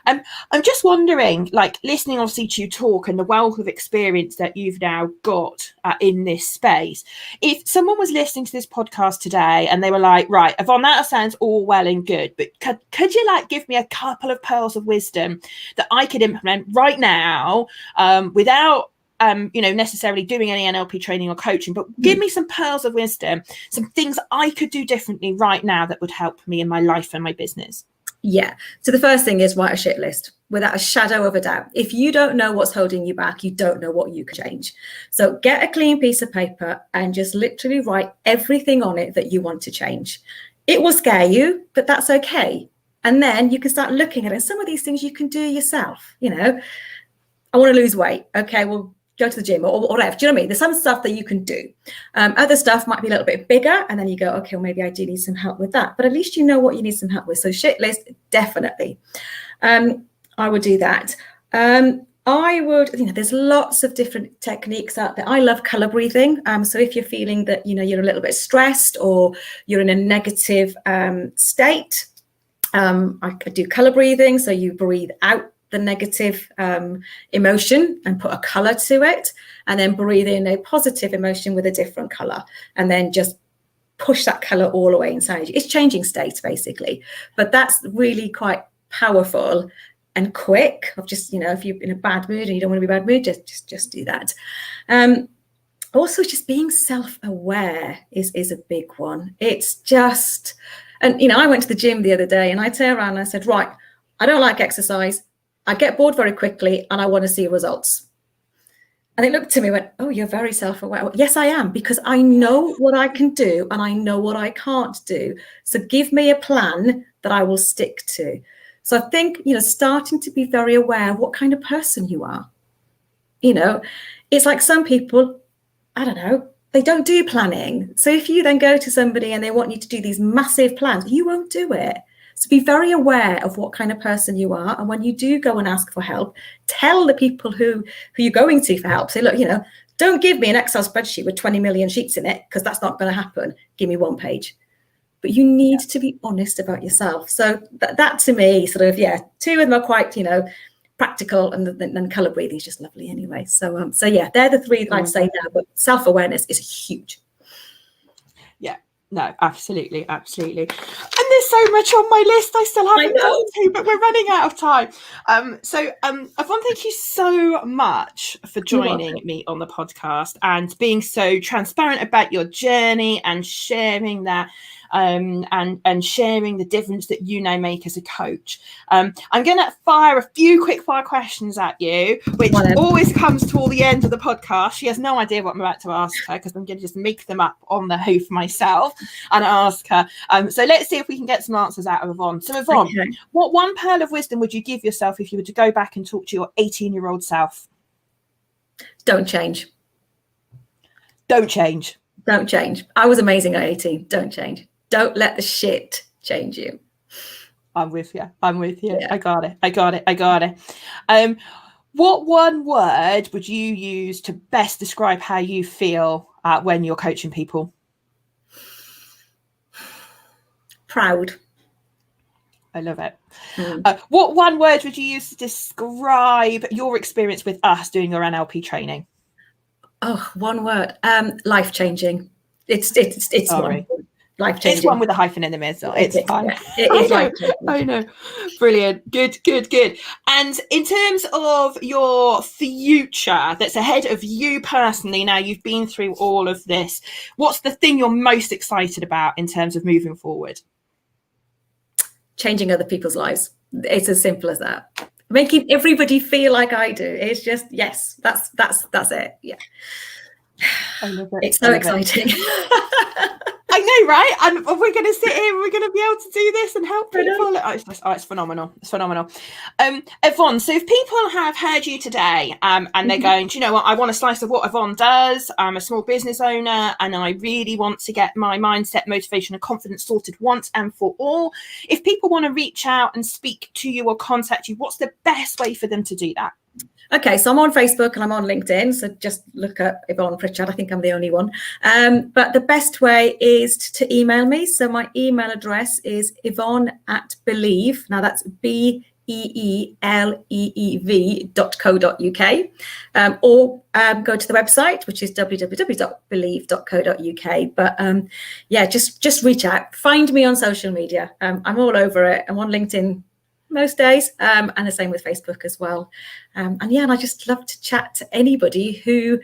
I'm just wondering, like, listening obviously to you talk and the wealth of experience that you've now got in this space. If someone was listening to this podcast today and they were like, right, Yvonne, that sounds all well and good, but could you like give me a couple of pearls of wisdom that I could implement right now without necessarily doing any NLP training or coaching, but give me some pearls of wisdom, some things I could do differently right now that would help me in my life and my business? Yeah. So the first thing is write a shit list without a shadow of a doubt. If you don't know what's holding you back, you don't know what you can change. So get a clean piece of paper and just literally write everything on it that you want to change. It will scare you, but that's okay. And then you can start looking at it. Some of these things you can do yourself. I want to lose weight. Okay, well, go to the gym or whatever. Do you know what I mean? There's some stuff that you can do. Other stuff might be a little bit bigger. And then you go, okay, well, maybe I do need some help with that. But at least you know what you need some help with. So shit list, definitely. I would do that. I would, there's lots of different techniques out there. I love color breathing. So if you're feeling that, you're a little bit stressed or you're in a negative state, I could do color breathing. So you breathe out the negative emotion and put a color to it, and then breathe in a positive emotion with a different color, and then just push that color all the way inside you. It's changing states basically, but that's really quite powerful and quick. Of just, if you're in a bad mood and you don't want to be in a bad mood, just do that. Also, just being self-aware is a big one. It's just, and I went to the gym the other day and I turned around and I said, right, I don't like exercise. I get bored very quickly and I want to see results. And they looked at me and went, oh, you're very self-aware. Yes, I am, because I know what I can do and I know what I can't do. So give me a plan that I will stick to. So I think, starting to be very aware of what kind of person you are. It's like some people, I don't know, they don't do planning. So if you then go to somebody and they want you to do these massive plans, you won't do it. So be very aware of what kind of person you are. And when you do go and ask for help, tell the people who you're going to for help. Say, look, don't give me an Excel spreadsheet with 20 million sheets in it, because that's not going to happen. Give me one page. But you need to be honest about yourself. So that to me, sort of, two of them are quite, practical, and then color breathing is just lovely anyway. So yeah, they're the three that I'd say now, but self-awareness is huge. Yeah. No, absolutely. And there's so much on my list I still haven't got to, but we're running out of time. Yvonne, thank you so much for joining me on the podcast and being so transparent about your journey and sharing that. And sharing the difference that you now make as a coach. I'm going to fire a few quick fire questions at you, which always comes toward the end of the podcast. She has no idea what I'm about to ask her, because I'm going to just make them up on the hoof myself and ask her. So let's see if we can get some answers out of Yvonne. So Yvonne, what one pearl of wisdom would you give yourself if you were to go back and talk to your 18-year-old self? Don't change. Don't change. Don't change. I was amazing at 18. Don't change. Don't let the shit change you. I'm with you. Yeah. I got it. What one word would you use to best describe how you feel when you're coaching people? Proud. I love it. What one word would you use to describe your experience with us doing your NLP training? Oh, one word. Life-changing. It's one. Life-changing. It's one with a hyphen in the middle. It's fine. Yeah, it is life-changing. I know. Brilliant. Good. And in terms of your future that's ahead of you personally, now you've been through all of this, what's the thing you're most excited about in terms of moving forward? Changing other people's lives. It's as simple as that. Making everybody feel like I do. It's just, yes, that's it. Yeah. I love it. It's so exciting. I know, right? And we're going to sit here, we're going to be able to do this and help people. It's phenomenal. It's phenomenal. Yvonne, so if people have heard you today and they're going, do you know what? I want a slice of what Yvonne does. I'm a small business owner and I really want to get my mindset, motivation and confidence sorted once and for all. If people want to reach out and speak to you or contact you, what's the best way for them to do that? Okay, so I'm on Facebook and I'm on LinkedIn. So just look at Yvonne Pritchard. I think I'm the only one. But the best way is to email me. So my email address is Yvonne@Believe. Now that's BEELEEV.co.uk. Or go to the website, which is www.believe.co.uk. But yeah, just reach out. Find me on social media. I'm all over it. I'm on LinkedIn most days, and the same with Facebook as well. And I just love to chat to anybody who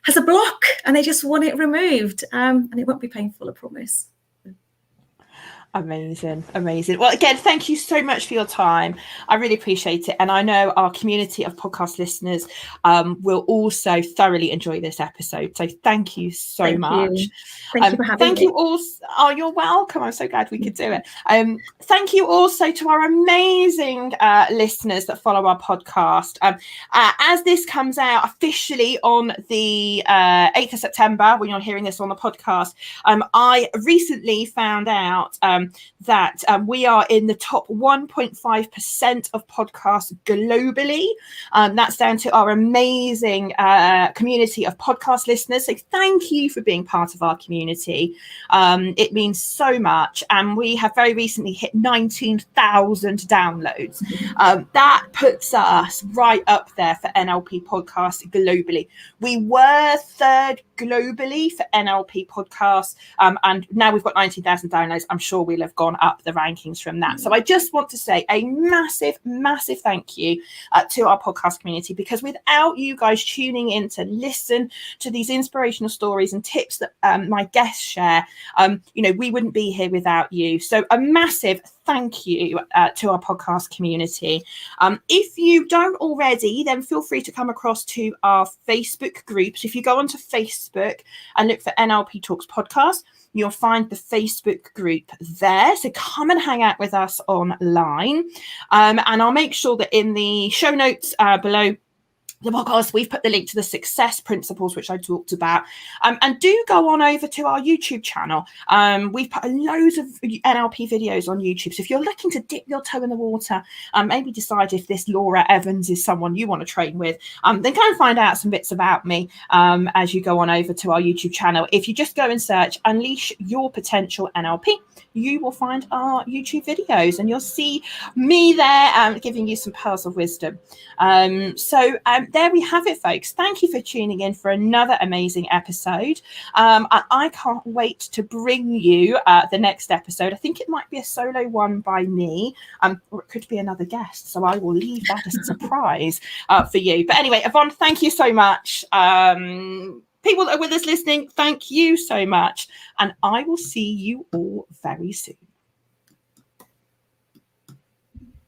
has a block and they just want it removed, and it won't be painful, I promise. Amazing. Well, again, thank you so much for your time. I really appreciate it. And I know our community of podcast listeners will also thoroughly enjoy this episode. So thank you so much. Thank you for having me. You also. Oh, you're welcome. I'm so glad we could do it. Thank you also to our amazing listeners that follow our podcast. As this comes out officially on the 8th of September, when you're hearing this on the podcast, I recently found out that we are in the top 1.5% of podcasts globally. That's down to our amazing community of podcast listeners. So thank you for being part of our community. It means so much. And we have very recently hit 19,000 downloads. That puts us right up there for NLP podcasts globally. We were third globally for NLP podcasts, and now we've got 19,000 downloads. I'm sure we'll have gone up the rankings from that. So I just want to say a massive thank you to our podcast community, because without you guys tuning in to listen to these inspirational stories and tips that my guests share, we wouldn't be here without you. So a massive thank you to our podcast community. If you don't already, then feel free to come across to our Facebook groups. If you go onto Facebook and look for NLP Talks Podcast, you'll find the Facebook group there. So come and hang out with us online. And I'll make sure that in the show notes below the podcast, we've put the link to the success principles, which I talked about. And do go on over to our YouTube channel. We've put loads of NLP videos on YouTube. So if you're looking to dip your toe in the water, maybe decide if this Laura Evans is someone you want to train with, then go and find out some bits about me as you go on over to our YouTube channel. If you just go and search Unleash Your Potential NLP, you will find our YouTube videos and you'll see me there giving you some pearls of wisdom. So there we have it, folks. Thank you for tuning in for another amazing episode. I can't wait to bring you the next episode. I think it might be a solo one by me, or it could be another guest. So I will leave that as a surprise for you. But anyway, Yvonne, thank you so much. People that are with us listening, thank you so much. And I will see you all very soon.